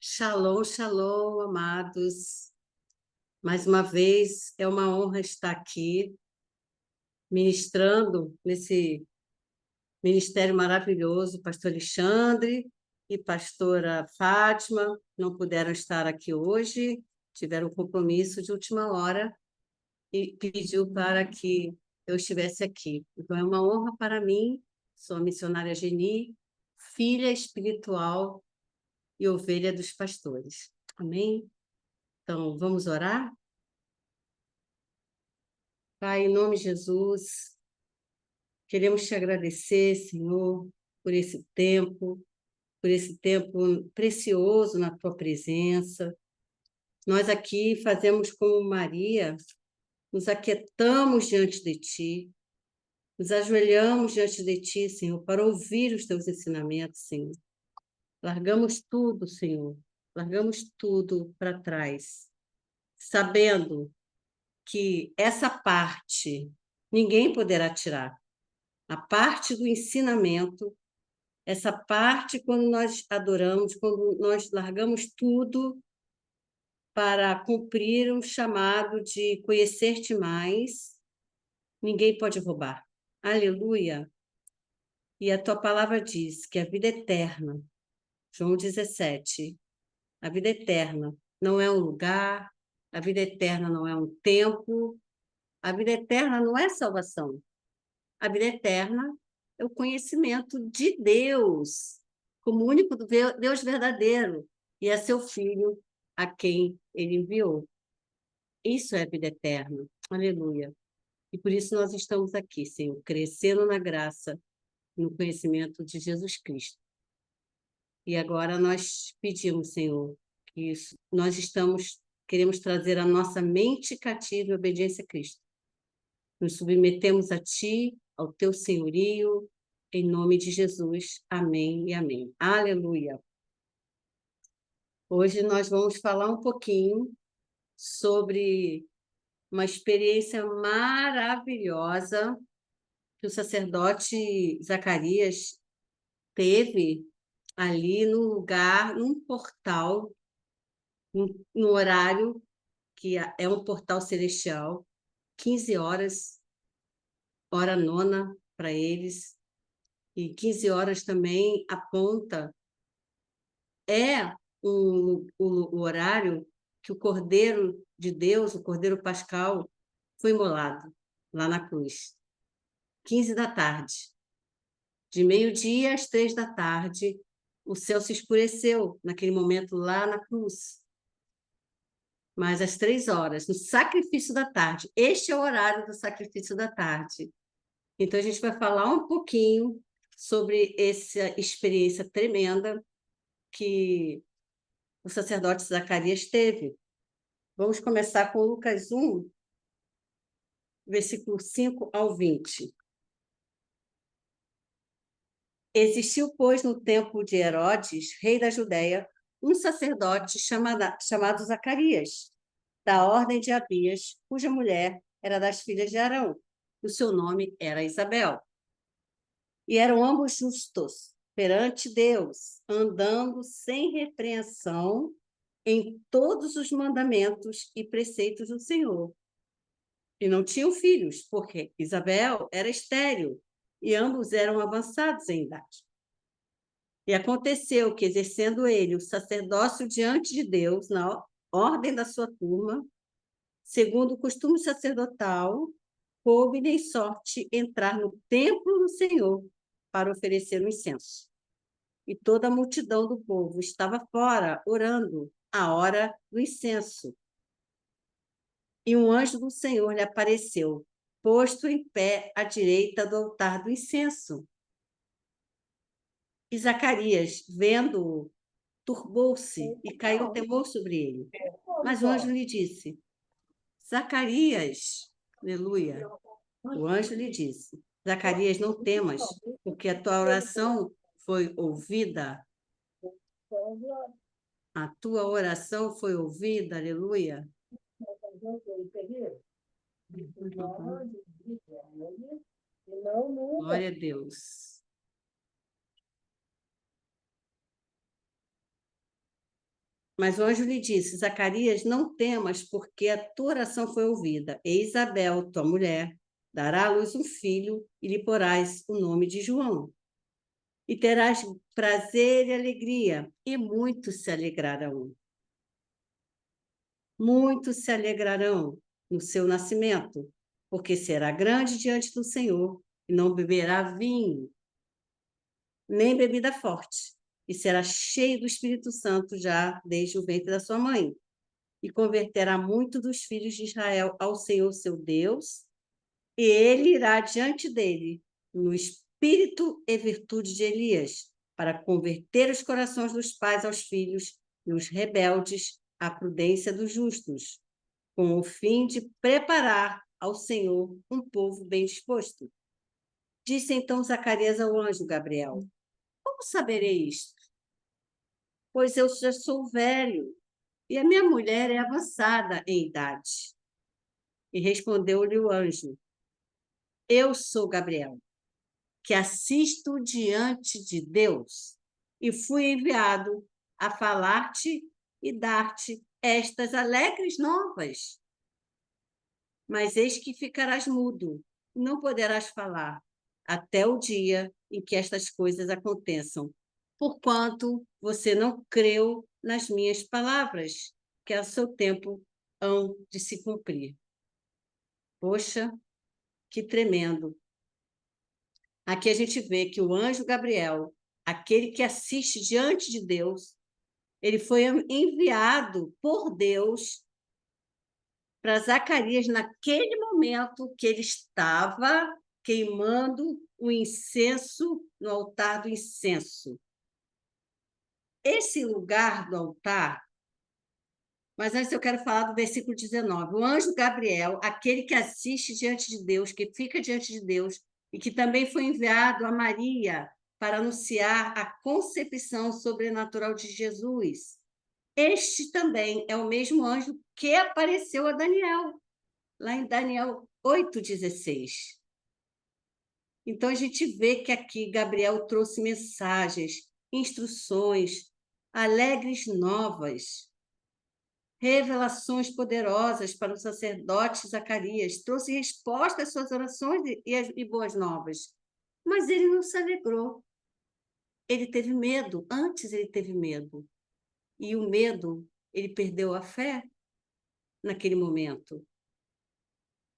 Shalom, shalom, amados. Mais uma vez, é uma honra estar aqui, ministrando nesse ministério maravilhoso. Pastor Alexandre e pastora Fátima não puderam estar aqui hoje, tiveram um compromisso de última hora e pediu para que eu estivesse aqui. Então, é uma honra para mim, sou a missionária Geni, filha espiritual e ovelha dos pastores. Amém? Então, vamos orar? Pai, em nome de Jesus, queremos te agradecer, Senhor, por esse tempo precioso na tua presença. Nós aqui fazemos como Maria, nos aquietamos diante de ti, nos ajoelhamos diante de ti, Senhor, para ouvir os teus ensinamentos, Senhor. Largamos tudo, Senhor, largamos tudo para trás, sabendo que essa parte ninguém poderá tirar. A parte do ensinamento, essa parte quando nós adoramos, quando nós largamos tudo para cumprir um chamado de conhecer-te mais, ninguém pode roubar. Aleluia! E a tua palavra diz que a vida eterna, João 17, a vida eterna não é um lugar, a vida eterna não é um tempo, a vida eterna não é salvação. A vida eterna é o conhecimento de Deus, como único Deus verdadeiro, e é seu Filho a quem ele enviou. Isso é a vida eterna. Aleluia. E por isso nós estamos aqui, Senhor, crescendo na graça, no conhecimento de Jesus Cristo. E agora nós pedimos, Senhor, que queremos trazer a nossa mente cativa em obediência a Cristo. Nos submetemos a Ti, ao Teu senhorio, em nome de Jesus. Amém e amém. Aleluia. Hoje nós vamos falar um pouquinho sobre uma experiência maravilhosa que o sacerdote Zacarias teve ali no lugar, num portal, no horário que é um portal celestial, 15 horas, hora nona para eles, e 15 horas também aponta, é o horário que o Cordeiro de Deus, o Cordeiro Pascal, foi imolado lá na cruz. 15 da tarde. De meio-dia às 3 da tarde, o céu se escureceu naquele momento lá na cruz. Mas às 3 horas, no sacrifício da tarde, este é o horário do sacrifício da tarde. Então, a gente vai falar um pouquinho sobre essa experiência tremenda que o sacerdote Zacarias teve. Vamos começar com Lucas 1, versículo 5 ao 20. Existiu, pois, no tempo de Herodes, rei da Judéia, um sacerdote chamado Zacarias, da ordem de Abias, cuja mulher era das filhas de Arão. O seu nome era Isabel. E eram ambos justos perante Deus, andando sem repreensão em todos os mandamentos e preceitos do Senhor. E não tinham filhos, porque Isabel era estéril, e ambos eram avançados em idade. E aconteceu que, exercendo ele o sacerdócio diante de Deus, na ordem da sua turma, segundo o costume sacerdotal, coube-lhe em sorte entrar no templo do Senhor para oferecer o incenso. E toda a multidão do povo estava fora, orando, à hora do incenso. E um anjo do Senhor lhe apareceu, posto em pé à direita do altar do incenso. E Zacarias, vendo-o, turbou-se e caiu temor sobre ele. Mas o anjo lhe disse: Zacarias, aleluia. O anjo lhe disse: Zacarias, não temas, porque a tua oração foi ouvida. A tua oração foi ouvida, aleluia. Glória a Deus. Mas o anjo lhe disse: Zacarias, não temas, porque a tua oração foi ouvida. E Isabel, tua mulher, dará à luz um filho e lhe porás o nome de João. E terás prazer e alegria, e muitos se alegrarão. Muitos se alegrarão no seu nascimento, porque será grande diante do Senhor, e não beberá vinho, nem bebida forte, e será cheio do Espírito Santo já desde o ventre da sua mãe, e converterá muito dos filhos de Israel ao Senhor seu Deus, e ele irá diante dele, no espírito e virtude de Elias, para converter os corações dos pais aos filhos e os rebeldes à prudência dos justos, com o fim de preparar ao Senhor um povo bem disposto. Disse então Zacarias ao anjo Gabriel: Como saberei isto? Pois eu já sou velho e a minha mulher é avançada em idade. E respondeu-lhe o anjo: Eu sou Gabriel, que assisto diante de Deus, e fui enviado a falar-te e dar-te estas alegres novas. Mas eis que ficarás mudo, não poderás falar, até o dia em que estas coisas aconteçam, porquanto você não creu nas minhas palavras, que a seu tempo hão de se cumprir. Poxa, que tremendo! Aqui a gente vê que o anjo Gabriel, aquele que assiste diante de Deus, ele foi enviado por Deus para Zacarias naquele momento que ele estava queimando o incenso no altar do incenso. Esse lugar do altar, mas antes eu quero falar do versículo 19. O anjo Gabriel, aquele que assiste diante de Deus, que fica diante de Deus, e que também foi enviado a Maria para anunciar a concepção sobrenatural de Jesus. Este também é o mesmo anjo que apareceu a Daniel, lá em Daniel 8,16. Então, a gente vê que aqui Gabriel trouxe mensagens, instruções, alegres novas, revelações poderosas para o sacerdote Zacarias, trouxe resposta às suas orações e boas novas. Mas ele não se alegrou. Ele teve medo, antes ele teve medo. E o medo, ele perdeu a fé naquele momento.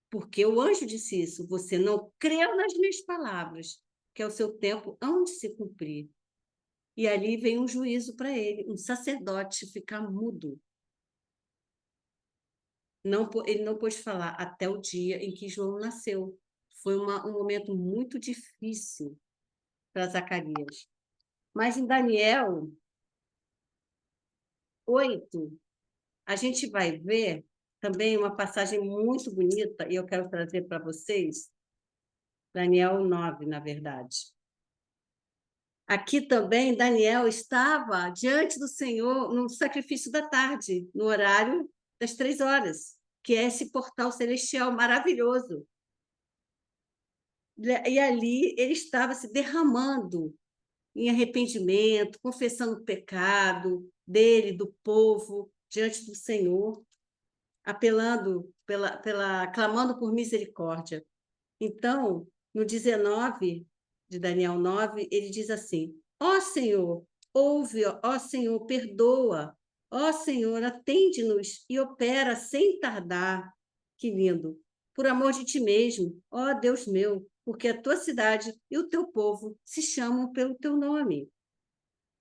Porque o anjo disse isso: você não creu nas minhas palavras, que é o seu tempo hão de se cumprir. E ali vem um juízo para ele, um sacerdote ficar mudo. Não, ele não pôde falar até o dia em que João nasceu. Foi um momento muito difícil para Zacarias. Mas em Daniel 8, a gente vai ver também uma passagem muito bonita, e eu quero trazer para vocês, Daniel 9, na verdade. Aqui também, Daniel estava diante do Senhor no sacrifício da tarde, no horário das 3 horas, que é esse portal celestial maravilhoso. E ali ele estava se derramando em arrependimento, confessando o pecado dele, do povo, diante do Senhor, apelando, clamando por misericórdia. Então, no 19 de Daniel 9, ele diz assim: Ó Senhor, ouve, ó Senhor, perdoa, ó Senhor, atende-nos e opera sem tardar. Que lindo! Por amor de ti mesmo, ó Deus meu, porque a tua cidade e o teu povo se chamam pelo teu nome.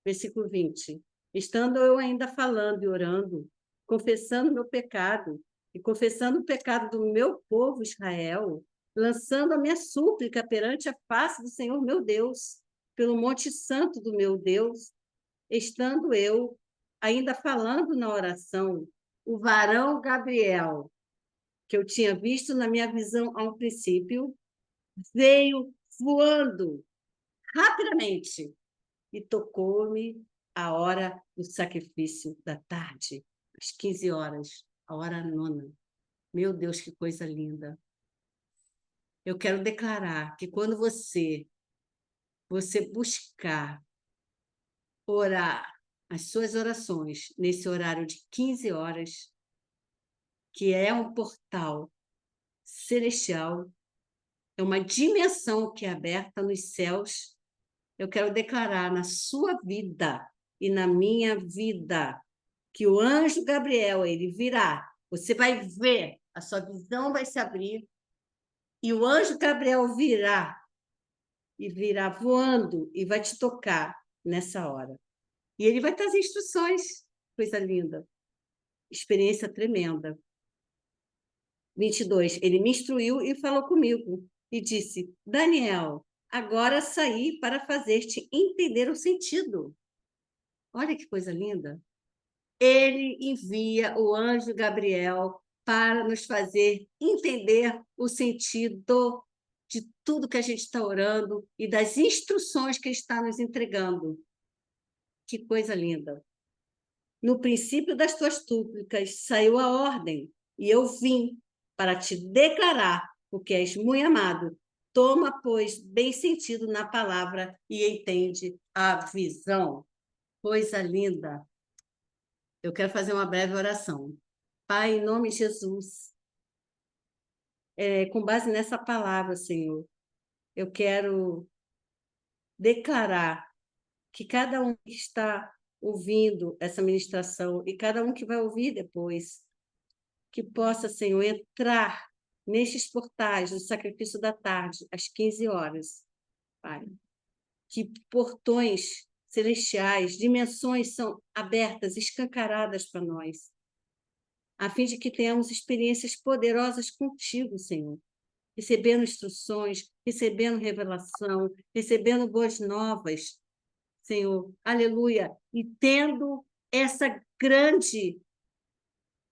Versículo 20. Estando eu ainda falando e orando, confessando meu pecado e confessando o pecado do meu povo Israel, lançando a minha súplica perante a face do Senhor meu Deus, pelo monte santo do meu Deus, estando eu ainda falando na oração, o varão Gabriel, que eu tinha visto na minha visão ao princípio, veio voando rapidamente e tocou-me a hora do sacrifício da tarde, às 15 horas, a hora nona. Meu Deus, que coisa linda! Eu quero declarar que quando você buscar, orar, as suas orações nesse horário de 15 horas, que é um portal celestial, é uma dimensão que é aberta nos céus. Eu quero declarar na sua vida e na minha vida que o anjo Gabriel, ele virá. Você vai ver, a sua visão vai se abrir e o anjo Gabriel virá e virá voando e vai te tocar nessa hora. E ele vai trazer instruções, coisa linda. Experiência tremenda. 22. Ele me instruiu e falou comigo e disse: Daniel, agora saí para fazer-te entender o sentido. Olha que coisa linda. Ele envia o anjo Gabriel para nos fazer entender o sentido de tudo que a gente está orando e das instruções que ele está nos entregando. Que coisa linda. No princípio das tuas súplicas saiu a ordem, e eu vim para te declarar, porque és muito amado. Toma, pois, bem sentido na palavra e entende a visão. Coisa linda. Eu quero fazer uma breve oração. Pai, em nome de Jesus, com base nessa palavra, Senhor, eu quero declarar que cada um que está ouvindo essa ministração e cada um que vai ouvir depois, que possa, Senhor, entrar nestes portais do sacrifício da tarde, às 15 horas, Pai. Que portões celestiais, dimensões são abertas, escancaradas para nós, a fim de que tenhamos experiências poderosas contigo, Senhor, recebendo instruções, recebendo revelação, recebendo boas novas, Senhor, aleluia, e tendo essa grande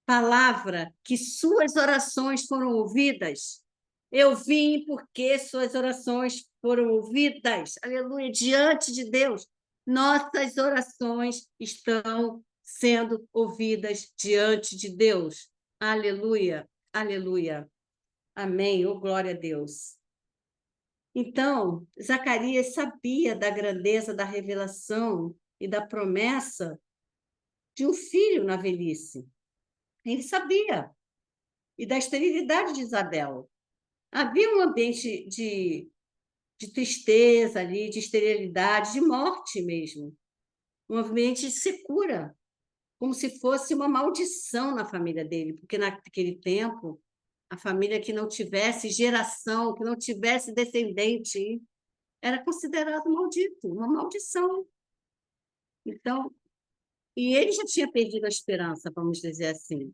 palavra que suas orações foram ouvidas. Eu vim porque suas orações foram ouvidas, aleluia, diante de Deus. Nossas orações estão sendo ouvidas diante de Deus. Aleluia, aleluia. Amém, oh glória a Deus. Então, Zacarias sabia da grandeza da revelação e da promessa de um filho na velhice. Ele sabia. E da esterilidade de Isabel. Havia um ambiente de tristeza ali, de esterilidade, de morte mesmo. Um ambiente de secura, como se fosse uma maldição na família dele, porque naquele tempo, a família que não tivesse geração, que não tivesse descendente, era considerado maldito, uma maldição. Então, e ele já tinha perdido a esperança, vamos dizer assim.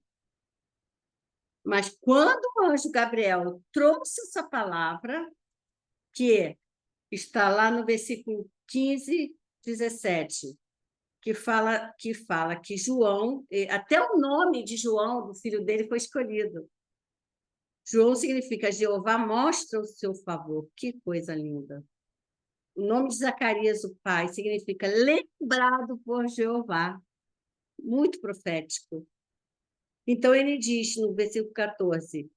Mas quando o anjo Gabriel trouxe essa palavra, que está lá no versículo 15, 17, que fala que João, até o nome de João, do filho dele, foi escolhido. João significa Jeová mostra o seu favor. Que coisa linda. O nome de Zacarias, o pai, significa lembrado por Jeová. Muito profético. Então, ele diz no versículo 14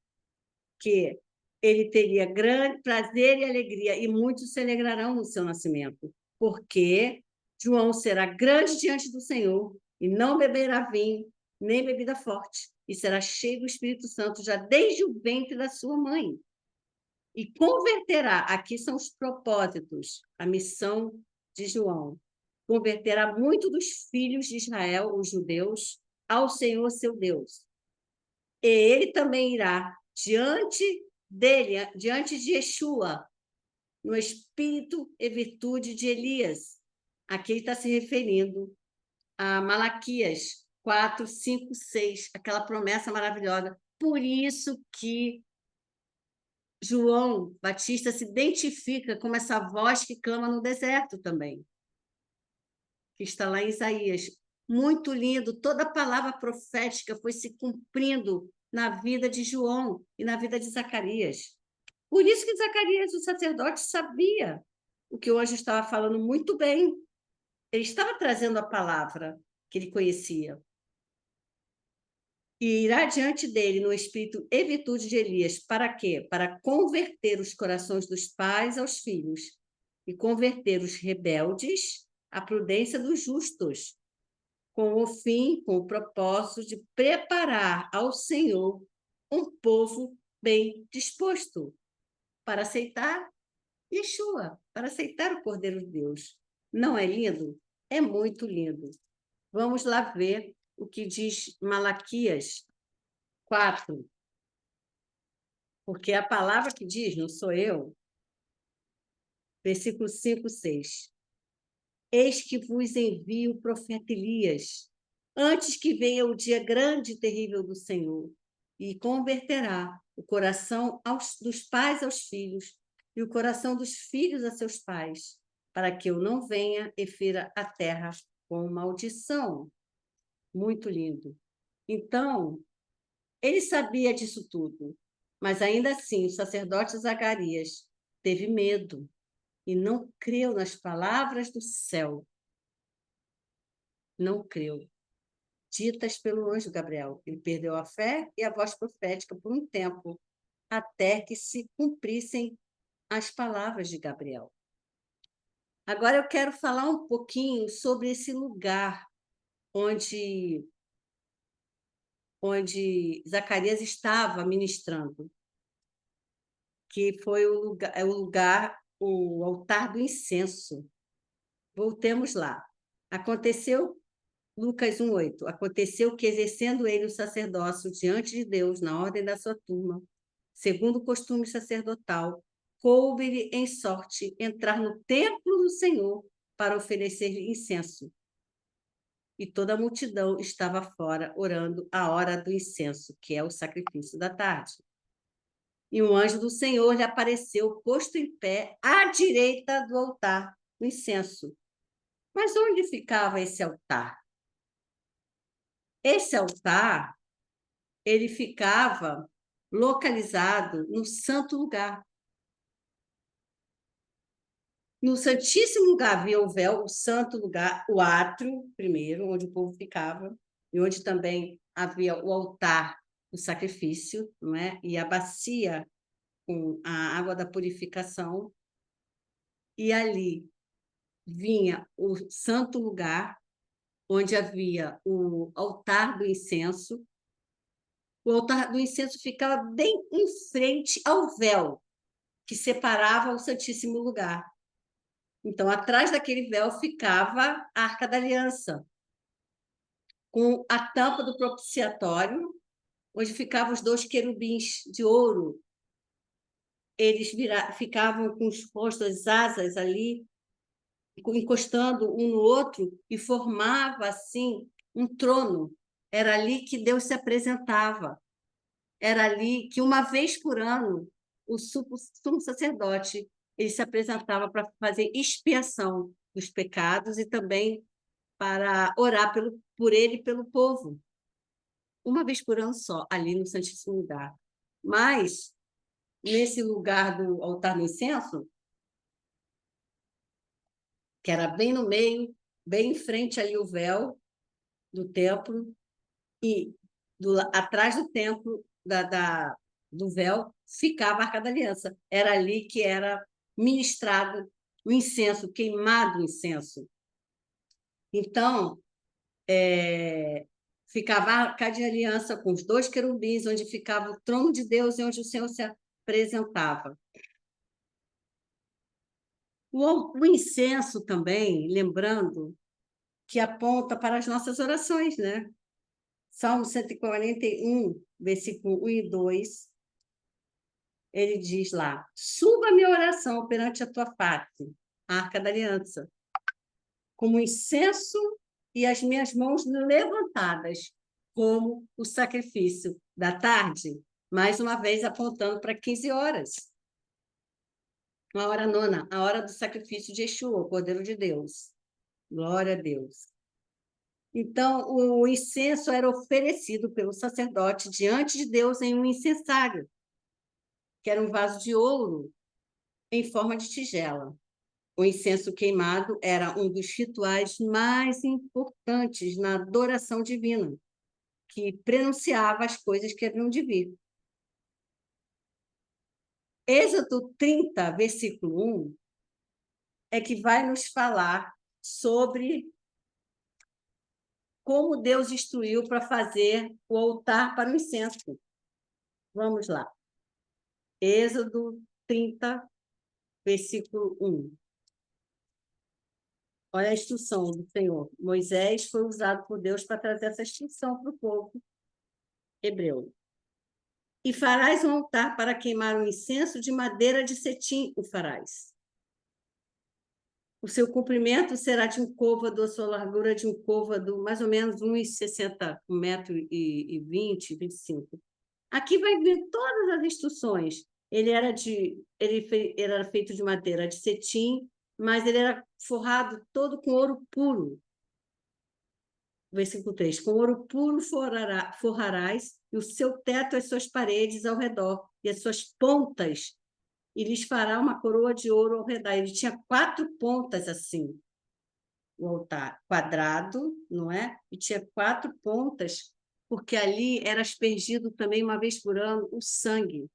que ele teria grande prazer e alegria, e muitos se alegrarão no seu nascimento, porque João será grande diante do Senhor, e não beberá vinho, nem bebida forte, e será cheio do Espírito Santo já desde o ventre da sua mãe. E converterá, aqui são os propósitos, a missão de João, converterá muito dos filhos de Israel, os judeus, ao Senhor seu Deus. E ele também irá diante dele, diante de Yeshua, no espírito e virtude de Elias. Aqui ele está se referindo a Malaquias 4, 5, 6, aquela promessa maravilhosa. Por isso que João Batista se identifica como essa voz que clama no deserto também, que está lá em Isaías. Muito lindo, toda a palavra profética foi se cumprindo na vida de João e na vida de Zacarias. Por isso que Zacarias, o sacerdote, sabia o que o anjo estava falando muito bem. Ele estava trazendo a palavra que ele conhecia. E irá diante dele no espírito e virtude de Elias. Para quê? Para converter os corações dos pais aos filhos e converter os rebeldes à prudência dos justos, com o propósito de preparar ao Senhor um povo bem disposto para aceitar Yeshua, para aceitar o Cordeiro de Deus. Não é lindo? É muito lindo. Vamos lá ver o que diz Malaquias 4, porque a palavra que diz, não sou eu, versículo 5, 6. Eis que vos envio o profeta Elias, antes que venha o dia grande e terrível do Senhor, e converterá o coração dos pais aos filhos, e o coração dos filhos a seus pais, para que eu não venha e fira a terra com maldição. Muito lindo. Então, ele sabia disso tudo, mas ainda assim o sacerdote Zacarias teve medo e não creu nas palavras do céu. Não creu, ditas pelo anjo Gabriel. Ele perdeu a fé e a voz profética por um tempo, até que se cumprissem as palavras de Gabriel. Agora eu quero falar um pouquinho sobre esse lugar onde Zacarias estava ministrando, que foi o altar do incenso. Voltemos lá. Aconteceu Lucas 1:8. Aconteceu que, exercendo ele o sacerdócio diante de Deus, na ordem da sua turma, segundo o costume sacerdotal, coube-lhe em sorte entrar no templo do Senhor para oferecer-lhe incenso. E toda a multidão estava fora, orando a hora do incenso, que é o sacrifício da tarde. E um anjo do Senhor lhe apareceu, posto em pé, à direita do altar do incenso. Mas onde ficava esse altar? Esse altar, ele ficava localizado no santo lugar. No santíssimo lugar havia o véu, o santo lugar, o átrio, primeiro, onde o povo ficava, e onde também havia o altar do sacrifício, não é? E a bacia com a água da purificação. E ali vinha o santo lugar, onde havia o altar do incenso. O altar do incenso ficava bem em frente ao véu que separava o Santíssimo Lugar. Então, atrás daquele véu ficava a Arca da Aliança, com a tampa do propiciatório, onde ficavam os dois querubins de ouro. Eles ficavam com os rostos, as asas ali, encostando um no outro, e formava, assim, um trono. Era ali que Deus se apresentava. Era ali que, uma vez por ano, o sumo sacerdote ele se apresentava para fazer expiação dos pecados e também para orar por ele e pelo povo. Uma vez por ano só, ali no Santíssimo Lugar. Mas, nesse lugar do altar do incenso, que era bem no meio, bem em frente ali o véu do templo, e atrás do templo, do véu, ficava a Arca da Aliança. Era ali que era ministrado o incenso, queimado o incenso. Então, ficava a Arca de Aliança com os dois querubins, onde ficava o trono de Deus e onde o Senhor se apresentava. O incenso também, lembrando, que aponta para as nossas orações, né? Salmo 141, versículo 1 e 2, ele diz lá: suba a minha oração perante a tua face, a Arca da Aliança, como incenso e as minhas mãos levantadas, como o sacrifício da tarde, mais uma vez apontando para 15 horas. A hora nona, a hora do sacrifício de Yeshua, o Cordeiro de Deus. Glória a Deus. Então, o incenso era oferecido pelo sacerdote diante de Deus em um incensário, que era um vaso de ouro em forma de tigela. O incenso queimado era um dos rituais mais importantes na adoração divina, que prenunciava as coisas que haviam de vir. Êxodo 30, versículo 1, é que vai nos falar sobre como Deus instruiu para fazer o altar para o incenso. Vamos lá. Êxodo 30, versículo 1. Olha a instrução do Senhor. Moisés foi usado por Deus para trazer essa instrução para o povo hebreu. E farás um altar para queimar um incenso de madeira de cetim, o farás. O seu comprimento será de um côvado, a sua largura de um côvado, mais ou menos 1,60, 1,20 m, 25. Aqui vai vir todas as instruções. Ele era feito de madeira de cetim, mas ele era forrado todo com ouro puro. Versículo 3. Com ouro puro forrarás, e o seu teto, as suas paredes ao redor, e as suas pontas, e lhes fará uma coroa de ouro ao redor. Ele tinha 4 pontas assim, o altar, quadrado, não é? E tinha 4 pontas, porque ali era aspergido também, uma vez por ano, o sangue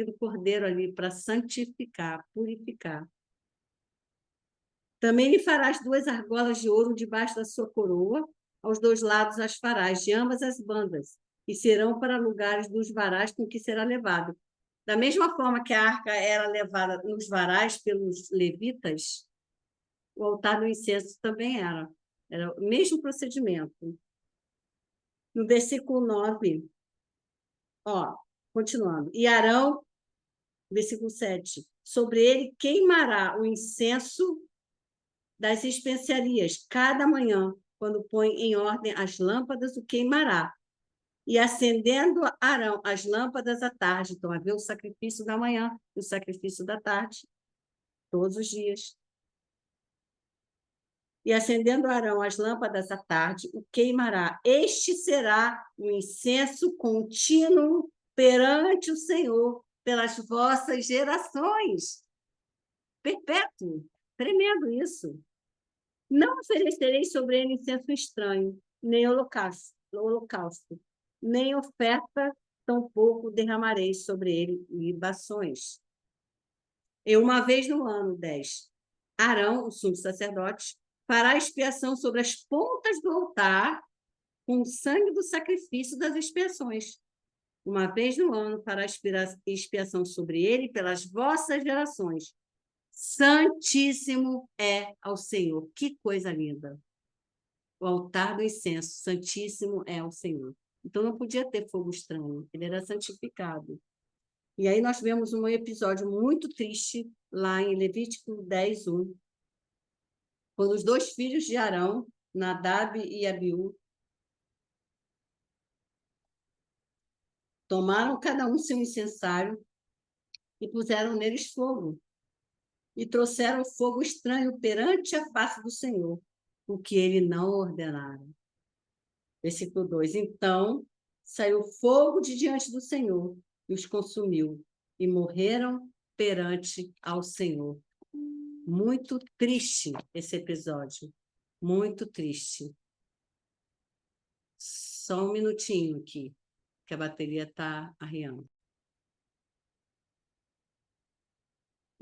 do cordeiro ali, para santificar, purificar. Também lhe farás 2 argolas de ouro debaixo da sua coroa, aos 2 lados as farás, de ambas as bandas, e serão para lugares dos varais com que será levado. Da mesma forma que a arca era levada nos varais pelos levitas, o altar do incenso também era o mesmo procedimento. No versículo 9, continuando. E Arão, versículo 7, sobre ele queimará o incenso das especiarias, cada manhã, quando põe em ordem as lâmpadas, o queimará. E acendendo Arão as lâmpadas à tarde, então havia o sacrifício da manhã e o sacrifício da tarde, todos os dias. E acendendo Arão as lâmpadas à tarde, o queimará. Este será o incenso contínuo perante o Senhor pelas vossas gerações. Perpétuo. Tremendo isso. Não oferecerei sobre ele incenso estranho, nem holocausto, nem oferta, tampouco derramarei sobre ele libações. E uma vez no ano, 10, Arão, o sumo sacerdote, fará expiação sobre as pontas do altar com o sangue do sacrifício das expiações. Uma vez no ano fará expiação sobre ele pelas vossas gerações. Santíssimo é ao Senhor. Que coisa linda. O altar do incenso, santíssimo é ao Senhor. Então não podia ter fogo estranho, ele era santificado. E aí nós vemos um episódio muito triste lá em Levítico 10, 1, quando os 2 filhos de Arão, Nadab e Abiú, tomaram cada um seu incensário e puseram neles fogo. E trouxeram fogo estranho perante a face do Senhor, o que ele não ordenara. Versículo 2. Então saiu fogo de diante do Senhor e os consumiu, e morreram perante ao Senhor. Muito triste esse episódio, muito triste. Só um minutinho aqui, que a bateria está arriando.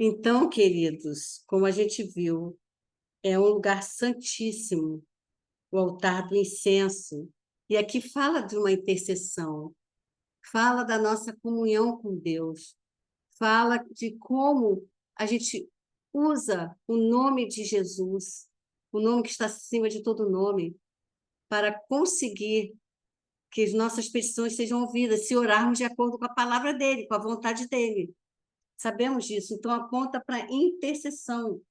Então, queridos, como a gente viu, é um lugar santíssimo, o altar do incenso. E aqui fala de uma intercessão, fala da nossa comunhão com Deus, fala de como a gente usa o nome de Jesus, o nome que está acima de todo nome, para conseguir que as nossas petições sejam ouvidas, se orarmos de acordo com a palavra dele, com a vontade dele. Sabemos disso, então aponta para intercessão.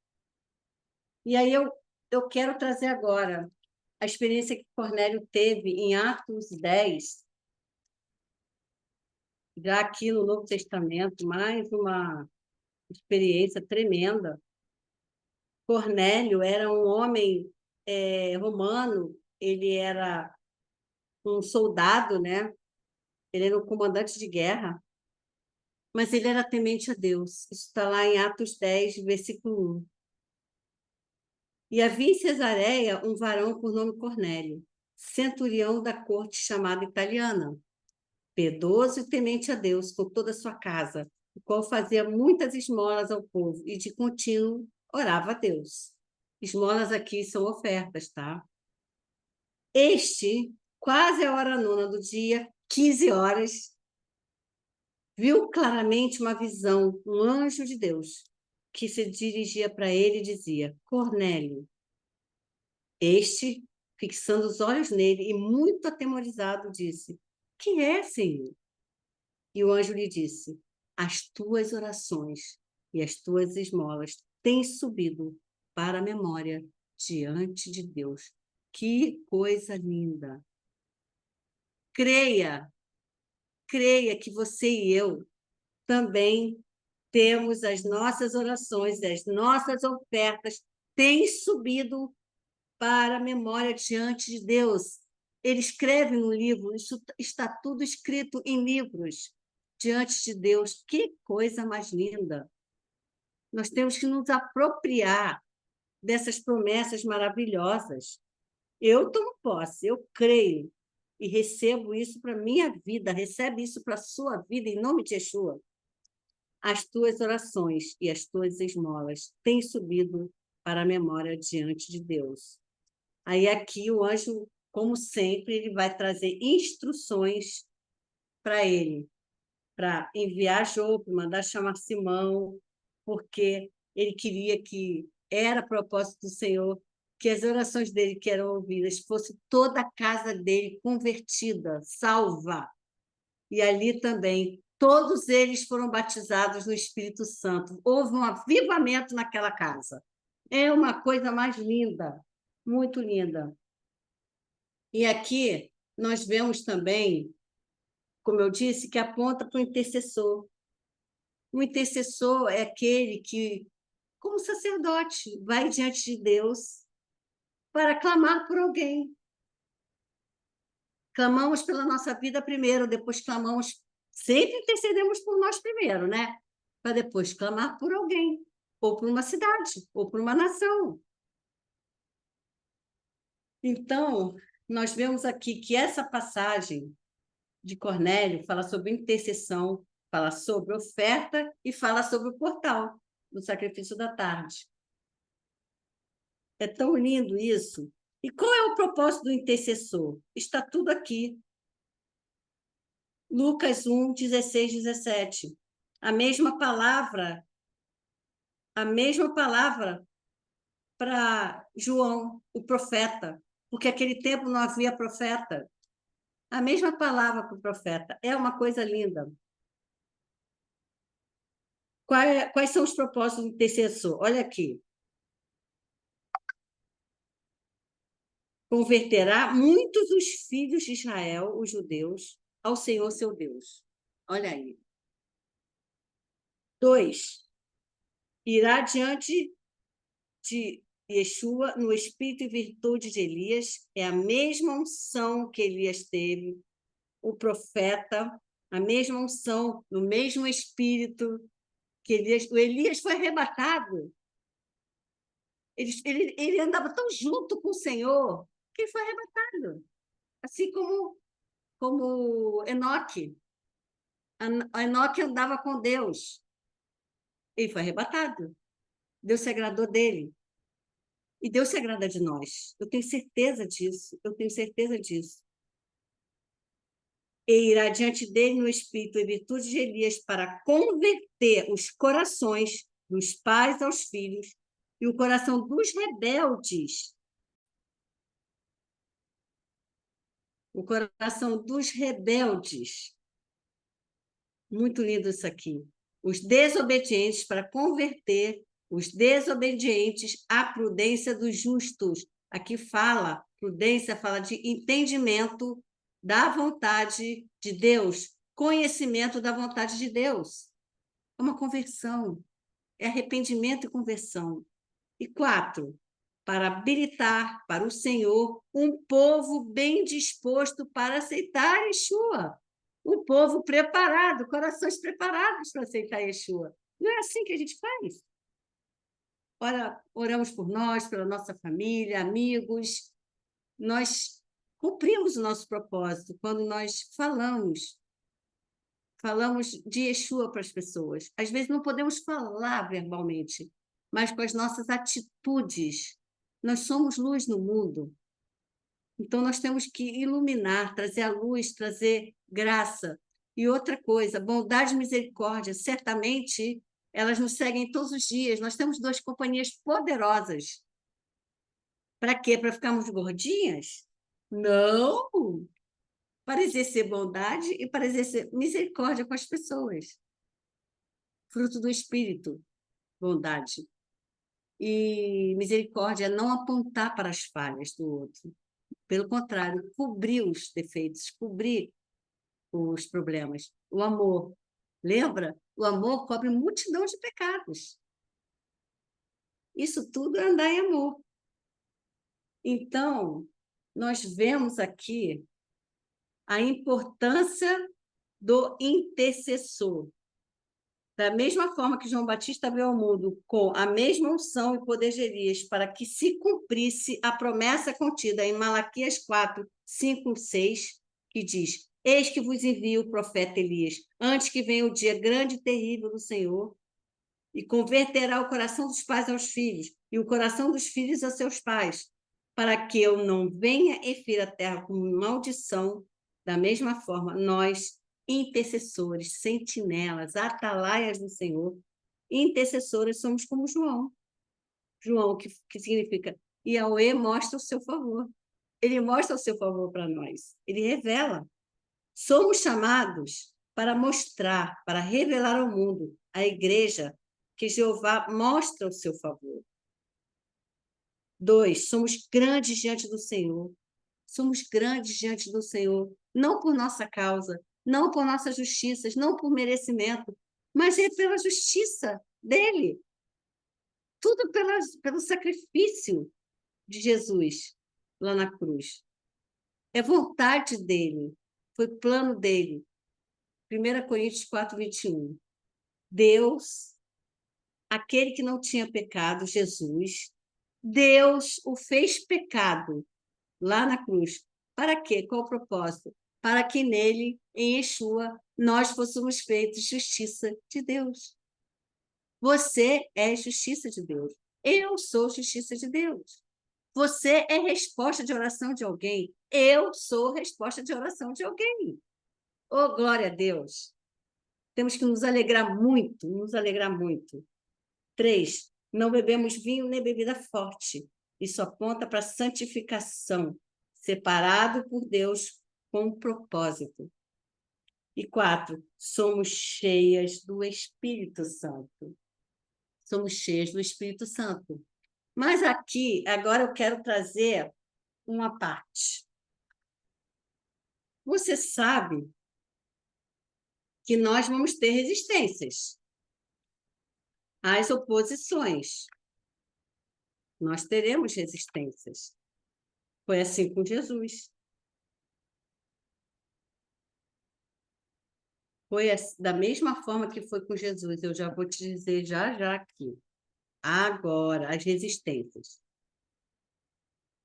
E aí eu quero trazer agora a experiência que Cornélio teve em Atos 10, já aqui no Novo Testamento, mais uma experiência tremenda. Cornélio era um homem romano, ele era um soldado, né? Ele era um comandante de guerra, mas ele era temente a Deus. Isso está lá em Atos 10, versículo 1. E havia em Cesareia um varão por nome Cornélio, centurião da corte chamada italiana, piedoso e temente a Deus com toda a sua casa, o qual fazia muitas esmolas ao povo e de contínuo orava a Deus. Esmolas aqui são ofertas, tá? Este, quase a hora nona do dia, 15 horas, viu claramente uma visão, um anjo de Deus, que se dirigia para ele e dizia: Cornélio. Este, fixando os olhos nele e muito atemorizado, disse: Que é, Senhor? E o anjo lhe disse: As tuas orações e as tuas esmolas têm subido para a memória diante de Deus. Que coisa linda! Creia, creia que você e eu também temos as nossas orações, as nossas ofertas têm subido para a memória diante de Deus. Ele escreve no livro, isso está tudo escrito em livros diante de Deus. Que coisa mais linda! Nós temos que nos apropriar dessas promessas maravilhosas. Eu tomo posse, eu creio e recebo isso para a minha vida, recebe isso para a sua vida, em nome de Yeshua. As tuas orações e as tuas esmolas têm subido para a memória diante de Deus. Aí aqui o anjo, como sempre, ele vai trazer instruções para ele, para enviar Jope, mandar chamar Simão, porque ele queria que era propósito do Senhor que as orações dele que eram ouvidas fosse toda a casa dele convertida, salva. E ali também todos eles foram batizados no Espírito Santo. Houve um avivamento naquela casa. É uma coisa mais linda, muito linda. E aqui nós vemos também, como eu disse, que aponta para o intercessor. O intercessor é aquele que, como sacerdote, vai diante de Deus para clamar por alguém. Clamamos pela nossa vida primeiro, depois clamamos, sempre intercedemos por nós primeiro, né? Para depois clamar por alguém, ou por uma cidade, ou por uma nação. Então, nós vemos aqui que essa passagem de Cornélio fala sobre intercessão, fala sobre oferta e fala sobre o portal do sacrifício da tarde. É tão lindo isso. E qual é o propósito do intercessor? Está tudo aqui. Lucas 1, 16, 17. A mesma palavra para João, o profeta, porque naquele tempo não havia profeta. A mesma palavra para o profeta. É uma coisa linda. Quais são os propósitos do intercessor? Olha aqui. Converterá muitos dos filhos de Israel, os judeus, ao Senhor seu Deus. Olha aí. 2. Irá diante de Yeshua no espírito e virtude de Elias. É a mesma unção que Elias teve, o profeta, a mesma unção, no mesmo espírito que Elias. O Elias foi arrebatado. Ele andava tão junto com o Senhor que ele foi arrebatado. Assim como Enoque. Enoque andava com Deus. Ele foi arrebatado. Deus se agradou dele. E Deus se agrada de nós. Eu tenho certeza disso. Eu tenho certeza disso. E irá diante dele no espírito e virtude de Elias para converter os corações dos pais aos filhos e o coração dos rebeldes. O coração dos rebeldes. Muito lindo isso aqui. Os desobedientes para converter os desobedientes à prudência dos justos. Aqui fala, prudência fala de entendimento da vontade de Deus, conhecimento da vontade de Deus. É uma conversão, é arrependimento e conversão. E 4, para habilitar para o Senhor um povo bem disposto para aceitar Yeshua. Um povo preparado, corações preparados para aceitar Yeshua. Não é assim que a gente faz? Ora, oramos por nós, pela nossa família, amigos. Nós cumprimos o nosso propósito quando nós falamos de Yeshua para as pessoas. Às vezes não podemos falar verbalmente, mas com as nossas atitudes. Nós somos luz no mundo. Então, nós temos que iluminar, trazer a luz, trazer graça. E outra coisa, bondade e misericórdia, certamente elas nos seguem todos os dias. Nós temos duas companhias poderosas. Para quê? Para ficarmos gordinhas? Não! Para exercer bondade e para exercer misericórdia com as pessoas. Fruto do Espírito, bondade. E misericórdia é não apontar para as falhas do outro. Pelo contrário, cobrir os defeitos, cobrir os problemas. O amor, lembra? O amor cobre multidão de pecados. Isso tudo é andar em amor. Então, nós vemos aqui a importância do intercessor. Da mesma forma que João Batista veio ao mundo com a mesma unção e poder de Elias, para que se cumprisse a promessa contida em Malaquias 4, 5, 6, que diz: Eis que vos envio o profeta Elias, antes que venha o dia grande e terrível do Senhor, e converterá o coração dos pais aos filhos, e o coração dos filhos a seus pais, para que eu não venha e fira a terra com maldição. Da mesma forma, nós, intercessores, sentinelas, atalaias do Senhor, intercessores, somos como João. João, que significa Yahweh mostra o seu favor. Ele mostra o seu favor para nós. Ele revela. Somos chamados para mostrar, para revelar ao mundo, à igreja, que Jeová mostra o seu favor. 2, somos grandes diante do Senhor. Somos grandes diante do Senhor, não por nossa causa, não por nossas justiças, não por merecimento, mas é pela justiça dele. Tudo pelo sacrifício de Jesus lá na cruz. É vontade dele, foi plano dele. 1 Coríntios 4, 21. Deus, aquele que não tinha pecado, Jesus, Deus o fez pecado lá na cruz. Para quê? Qual o propósito? Para que nele, em Yeshua, nós fôssemos feitos justiça de Deus. Você é justiça de Deus. Eu sou justiça de Deus. Você é resposta de oração de alguém. Eu sou resposta de oração de alguém. Oh, glória a Deus! Temos que nos alegrar muito, nos alegrar muito. 3, não bebemos vinho nem bebida forte. Isso aponta para a santificação, separado por Deus com um propósito. E 4, somos cheias do Espírito Santo. Somos cheias do Espírito Santo. Mas aqui, agora eu quero trazer uma parte. Você sabe que nós vamos ter resistências às oposições. Nós teremos resistências. Foi assim com Jesus. Foi da mesma forma que foi com Jesus. Eu já vou te dizer já aqui. Agora, as resistências.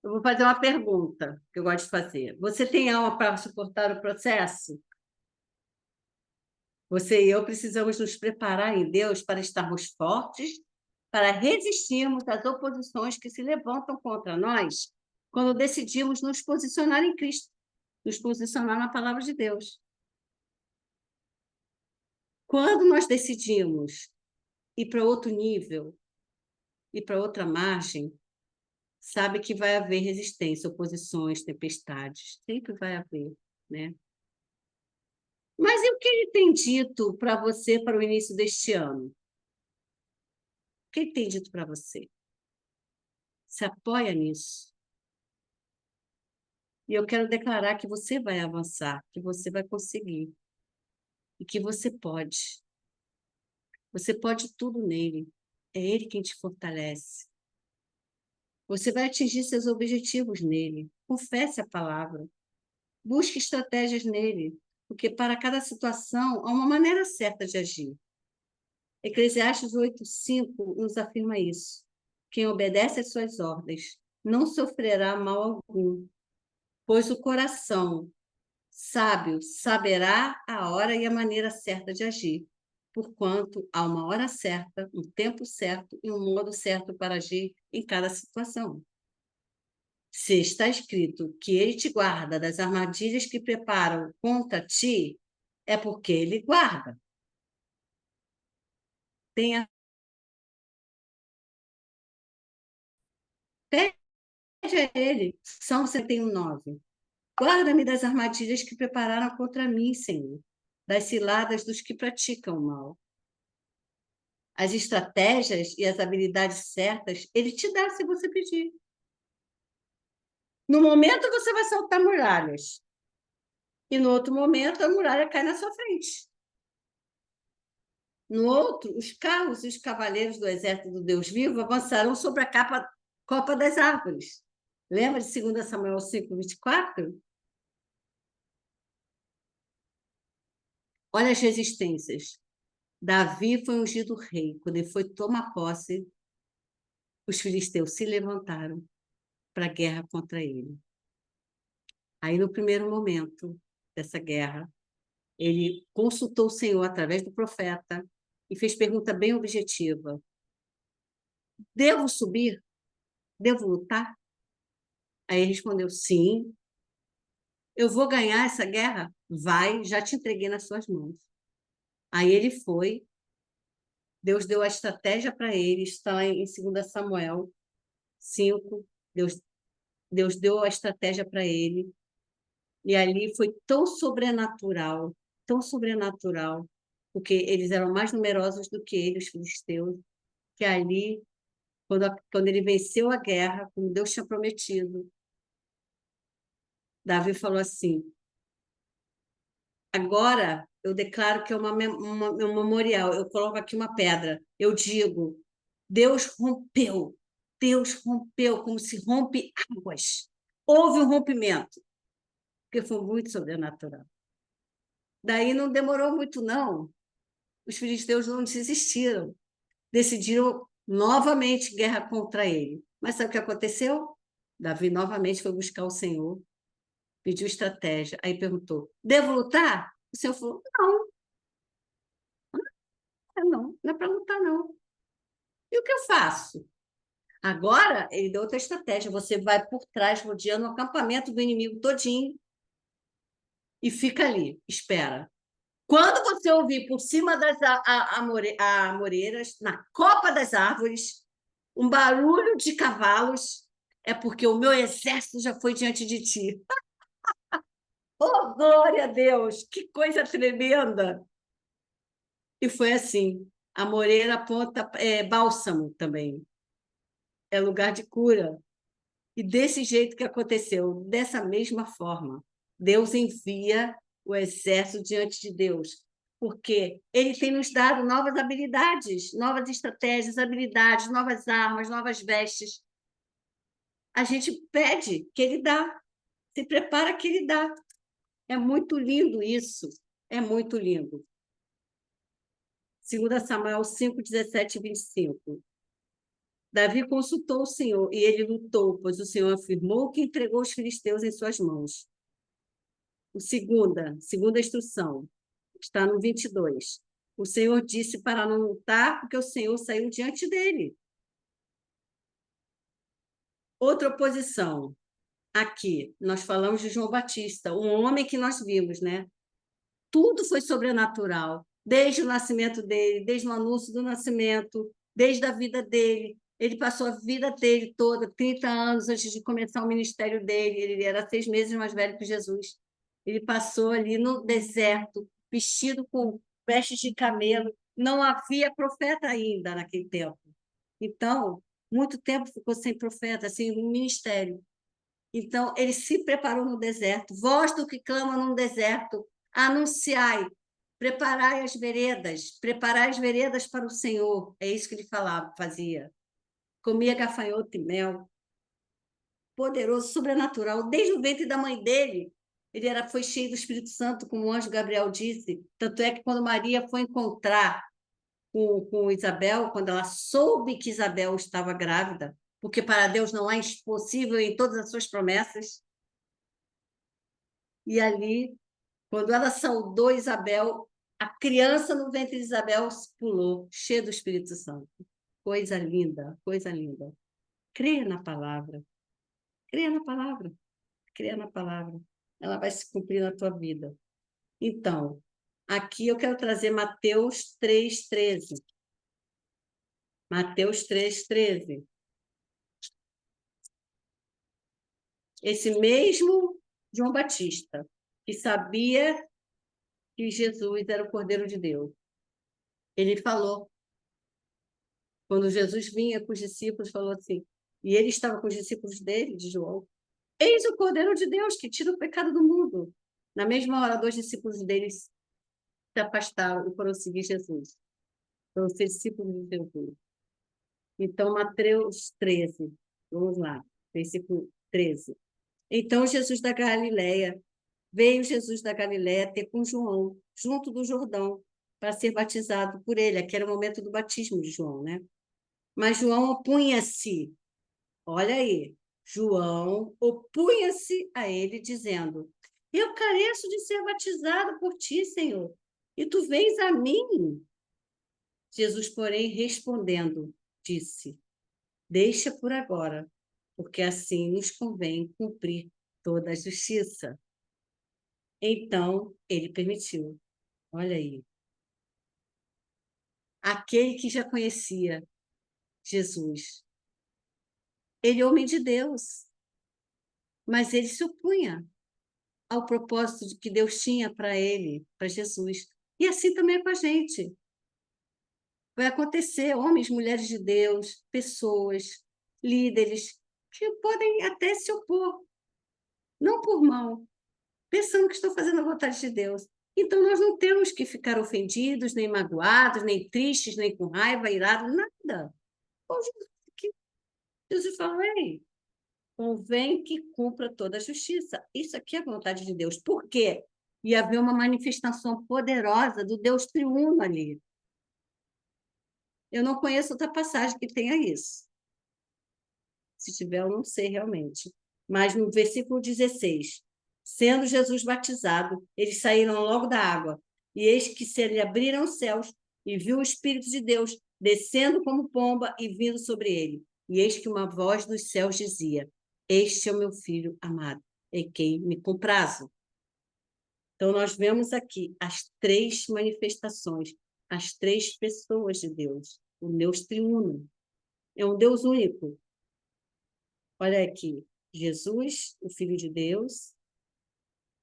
Eu vou fazer uma pergunta que eu gosto de fazer. Você tem alma para suportar o processo? Você e eu precisamos nos preparar em Deus para estarmos fortes, para resistirmos às oposições que se levantam contra nós quando decidimos nos posicionar em Cristo, nos posicionar na palavra de Deus. Quando nós decidimos ir para outro nível, ir para outra margem, sabe que vai haver resistência, oposições, tempestades, sempre vai haver, né? Mas e o que ele tem dito para você para o início deste ano? O que ele tem dito para você? Se apoia nisso. E eu quero declarar que você vai avançar, que você vai conseguir. E que você pode. Você pode tudo nele. É ele quem te fortalece. Você vai atingir seus objetivos nele. Confesse a palavra. Busque estratégias nele, porque para cada situação há uma maneira certa de agir. Eclesiastes 8:5 nos afirma isso. Quem obedece às suas ordens não sofrerá mal algum, pois o coração sábio saberá a hora e a maneira certa de agir, porquanto há uma hora certa, um tempo certo e um modo certo para agir em cada situação. Se está escrito que ele te guarda das armadilhas que preparam contra ti, é porque ele guarda. Tenha Pede a ele. Salmo 109. Guarda-me das armadilhas que prepararam contra mim, Senhor, das ciladas dos que praticam o mal. As estratégias e as habilidades certas, ele te dá se você pedir. No momento, você vai saltar muralhas. E no outro momento, a muralha cai na sua frente. No outro, os carros e os cavaleiros do exército do Deus vivo avançarão sobre a copa das árvores. Lembra de 2 Samuel 5:24? Olha as resistências. Davi foi ungido rei. Quando ele foi tomar posse, os filisteus se levantaram para a guerra contra ele. Aí, no primeiro momento dessa guerra, ele consultou o Senhor através do profeta e fez pergunta bem objetiva: devo subir? Devo lutar? Aí ele respondeu: sim. Eu vou ganhar essa guerra? Vai, já te entreguei nas suas mãos. Aí ele foi, Deus deu a estratégia para ele, está lá em 2 Samuel 5, Deus deu a estratégia para ele, e ali foi tão sobrenatural, porque eles eram mais numerosos do que ele, os filisteus, que ali, quando ele venceu a guerra, como Deus tinha prometido, Davi falou assim: agora eu declaro que é um memorial, eu coloco aqui uma pedra, eu digo, Deus rompeu como se rompe águas. Houve um rompimento, porque foi muito sobrenatural. Daí não demorou muito, não. Os filisteus não desistiram, decidiram novamente guerra contra ele. Mas sabe o que aconteceu? Davi novamente foi buscar o Senhor, pediu estratégia, aí perguntou: devo lutar? O Senhor falou: não, não é para lutar, não. E o que eu faço? Agora, ele deu outra estratégia: você vai por trás, rodeando o acampamento do inimigo todinho e fica ali, espera. Quando você ouvir por cima das amoreiras, na copa das árvores, um barulho de cavalos, é porque o meu exército já foi diante de ti. Oh, glória a Deus! Que coisa tremenda! E foi assim. A moreira aponta bálsamo também. É lugar de cura. E desse jeito que aconteceu, dessa mesma forma, Deus envia o exército diante de Deus, porque ele tem nos dado novas habilidades, novas estratégias, habilidades, novas armas, novas vestes. A gente pede que ele dá, se prepara que ele dá. É muito lindo isso, é muito lindo. 2 Samuel 5, 17 e 25. Davi consultou o Senhor e ele lutou, pois o Senhor afirmou que entregou os filisteus em suas mãos. Segunda instrução, está no 22. O Senhor disse para não lutar, porque o Senhor saiu diante dele. Outra oposição. Aqui, nós falamos de João Batista, um homem que nós vimos, né? Tudo foi sobrenatural, desde o nascimento dele, desde o anúncio do nascimento, desde a vida dele. Ele passou a vida dele toda, 30 anos antes de começar o ministério dele. Ele era 6 meses mais velho que Jesus. Ele passou ali no deserto, vestido com vestes de camelo. Não havia profeta ainda naquele tempo. Então, muito tempo ficou sem profeta, sem um ministério. Então, ele se preparou no deserto. Voz do que clama no deserto, anunciai, preparai as veredas para o Senhor. É isso que ele falava, fazia. Comia gafanhoto e mel. Poderoso, sobrenatural. Desde o ventre da mãe dele, foi cheio do Espírito Santo, como o anjo Gabriel disse. Tanto é que quando Maria foi encontrar com Isabel, quando ela soube que Isabel estava grávida, porque para Deus não há impossível em todas as suas promessas, e ali, quando ela saudou Isabel, a criança no ventre de Isabel pulou, cheia do Espírito Santo. Coisa linda, coisa linda. Creia na palavra. Creia na palavra. Creia na palavra. Ela vai se cumprir na tua vida. Então, aqui eu quero trazer Mateus 3,13. Mateus 3,13. Esse mesmo João Batista, que sabia que Jesus era o Cordeiro de Deus, ele falou, quando Jesus vinha com os discípulos, falou assim, e ele estava com os discípulos dele, de João, eis o Cordeiro de Deus que tira o pecado do mundo. Na mesma hora, 2 discípulos deles se afastaram e foram seguir Jesus. Foram ser discípulos de Jesus. Então, Mateus 13, vamos lá, versículo 13. Então, veio Jesus da Galileia ter com João, junto do Jordão, para ser batizado por ele. Aqui era o momento do batismo de João, né? Mas João opunha-se, olha aí, João opunha-se a ele, dizendo, eu careço de ser batizado por ti, Senhor, e tu vens a mim? Jesus, porém, respondendo, disse, deixa por agora, porque assim nos convém cumprir toda a justiça. Então, ele permitiu. Olha aí. Aquele que já conhecia Jesus. Ele é homem de Deus, mas ele se opunha ao propósito que Deus tinha para ele, para Jesus. E assim também é com a gente. Vai acontecer, homens, mulheres de Deus, pessoas, líderes, que podem até se opor, não por mal, pensando que estão fazendo a vontade de Deus. Então, nós não temos que ficar ofendidos, nem magoados, nem tristes, nem com raiva, irados, nada. Jesus falou, ei, convém que cumpra toda a justiça. Isso aqui é a vontade de Deus. Por quê? Ia haver uma manifestação poderosa do Deus triuno ali. Eu não conheço outra passagem que tenha isso. Se tiver, eu não sei realmente. Mas no versículo 16, sendo Jesus batizado, eles saíram logo da água, e eis que se lhe abriram os céus, e viu o Espírito de Deus descendo como pomba e vindo sobre ele. E eis que uma voz dos céus dizia, este é o meu filho amado, em quem me comprazo. Então, nós vemos aqui as 3 manifestações, as 3 pessoas de Deus, o Deus triuno. É um Deus único. Olha aqui, Jesus, o Filho de Deus,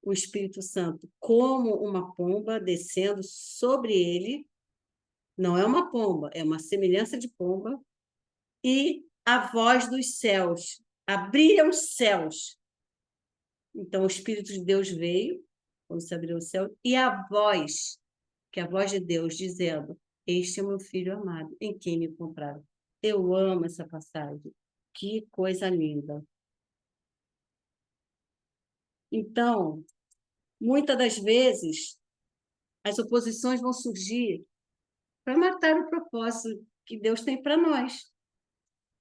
o Espírito Santo como uma pomba descendo sobre ele, não é uma pomba, é uma semelhança de pomba, e a voz dos céus, abriram os céus. Então, o Espírito de Deus veio, quando se abriu o céu, e a voz, que é a voz de Deus, dizendo, este é o meu Filho amado, em quem me compraram. Eu amo essa passagem. Que coisa linda. Então, muitas das vezes, as oposições vão surgir para matar o propósito que Deus tem para nós.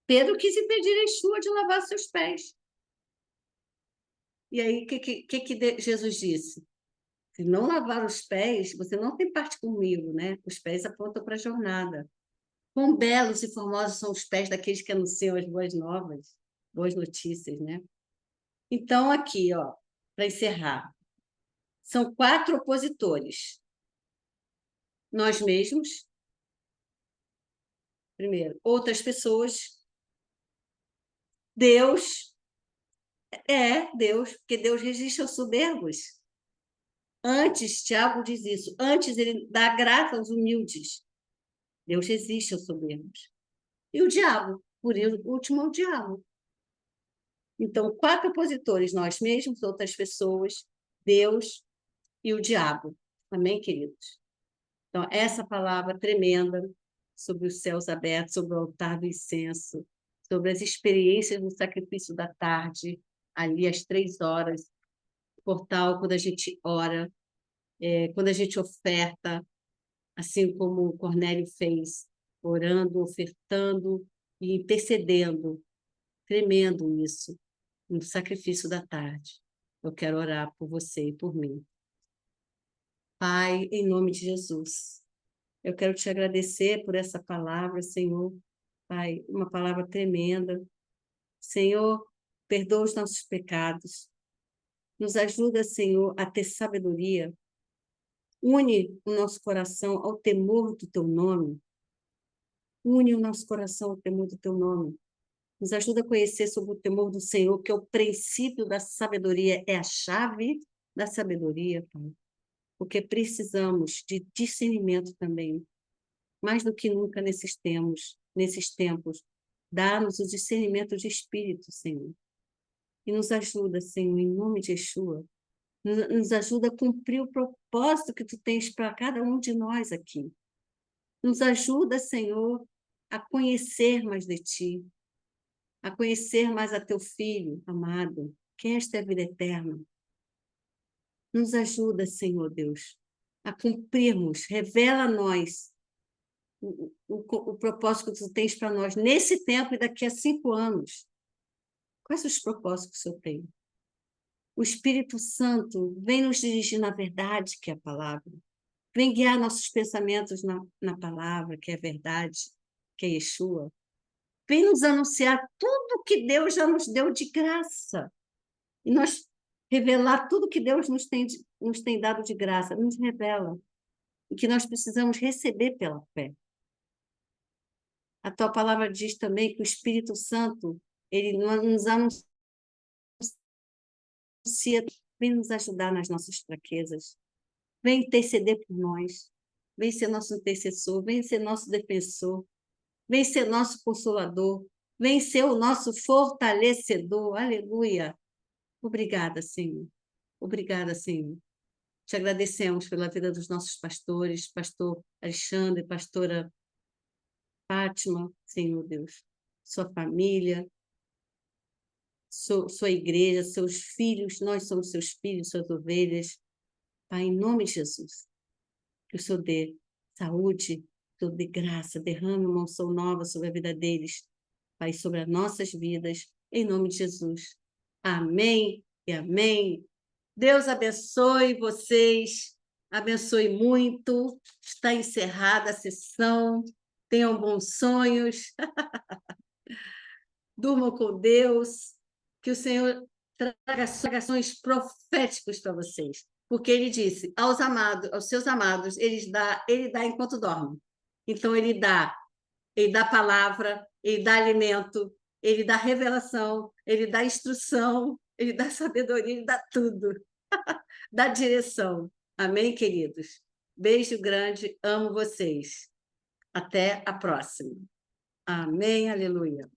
Pedro quis impedir Yeshua de lavar seus pés. E aí, o que Jesus disse? Se não lavar os pés, você não tem parte comigo, né? Os pés apontam para a jornada. Quão belos e formosos são os pés daqueles que anunciam as boas novas, boas notícias, né? Então, aqui, ó, para encerrar, são 4 opositores. Nós mesmos, primeiro, outras pessoas, Deus, Deus, porque Deus resiste aos soberbos. Antes, Tiago diz isso, antes ele dá graça aos humildes. Deus resiste aos soberbos. E o diabo, por último, é o diabo. Então, 4 opositores, nós mesmos, outras pessoas, Deus e o diabo. Amém, queridos? Então, essa palavra tremenda sobre os céus abertos, sobre o altar do incenso, sobre as experiências no sacrifício da tarde, ali às 3 horas, portal, quando a gente ora, quando a gente oferta, assim como Cornélio fez, orando, ofertando e intercedendo. Tremendo isso, no sacrifício da tarde. Eu quero orar por você e por mim. Pai, em nome de Jesus, eu quero te agradecer por essa palavra, Senhor. Pai, uma palavra tremenda. Senhor, perdoa os nossos pecados. Nos ajuda, Senhor, a ter sabedoria. Une o nosso coração ao temor do teu nome. Une o nosso coração ao temor do teu nome. Nos ajuda a conhecer sobre o temor do Senhor, que é o princípio da sabedoria, é a chave da sabedoria, Pai. Porque precisamos de discernimento também. Mais do que nunca nesses tempos. Dá-nos o discernimento de espírito, Senhor. E nos ajuda, Senhor, em nome de Yeshua. Nos ajuda a cumprir o propósito que tu tens para cada um de nós aqui. Nos ajuda, Senhor, a conhecer mais de ti, a conhecer mais a teu Filho amado, que esta é a vida eterna. Nos ajuda, Senhor Deus, a cumprirmos, revela a nós o propósito que tu tens para nós nesse tempo e daqui a 5 anos. Quais os propósitos que o Senhor tem? O Espírito Santo vem nos dirigir na verdade, que é a palavra. Vem guiar nossos pensamentos na palavra, que é a verdade, que é Yeshua. Vem nos anunciar tudo que Deus já nos deu de graça. E nós revelar tudo que Deus nos tem dado de graça. Nos revela. E que nós precisamos receber pela fé. A tua palavra diz também que o Espírito Santo, ele nos anuncia, vem nos ajudar nas nossas fraquezas. Vem interceder por nós. Vem ser nosso intercessor. Vem ser nosso defensor. Vem ser nosso consolador. Vem ser o nosso fortalecedor. Aleluia. Obrigada, Senhor. Obrigada, Senhor. Te agradecemos pela vida dos nossos pastores, pastor Alexandre, pastora Fátima, Senhor Deus, sua família, sua igreja, seus filhos, nós somos seus filhos, suas ovelhas. Pai, em nome de Jesus, que o Senhor dê saúde, que o Senhor dê graça, derrame uma unção nova sobre a vida deles, Pai, sobre as nossas vidas, em nome de Jesus. Amém e amém. Deus abençoe vocês, abençoe muito. Está encerrada a sessão. Tenham bons sonhos. Durmam com Deus. Que o Senhor traga sonhos proféticos para vocês. Porque ele disse, aos seus amados, ele dá enquanto dorme. Então, ele dá palavra, ele dá alimento, ele dá revelação, ele dá instrução, ele dá sabedoria, ele dá tudo. Dá direção. Amém, queridos? Beijo grande, amo vocês. Até a próxima. Amém, aleluia.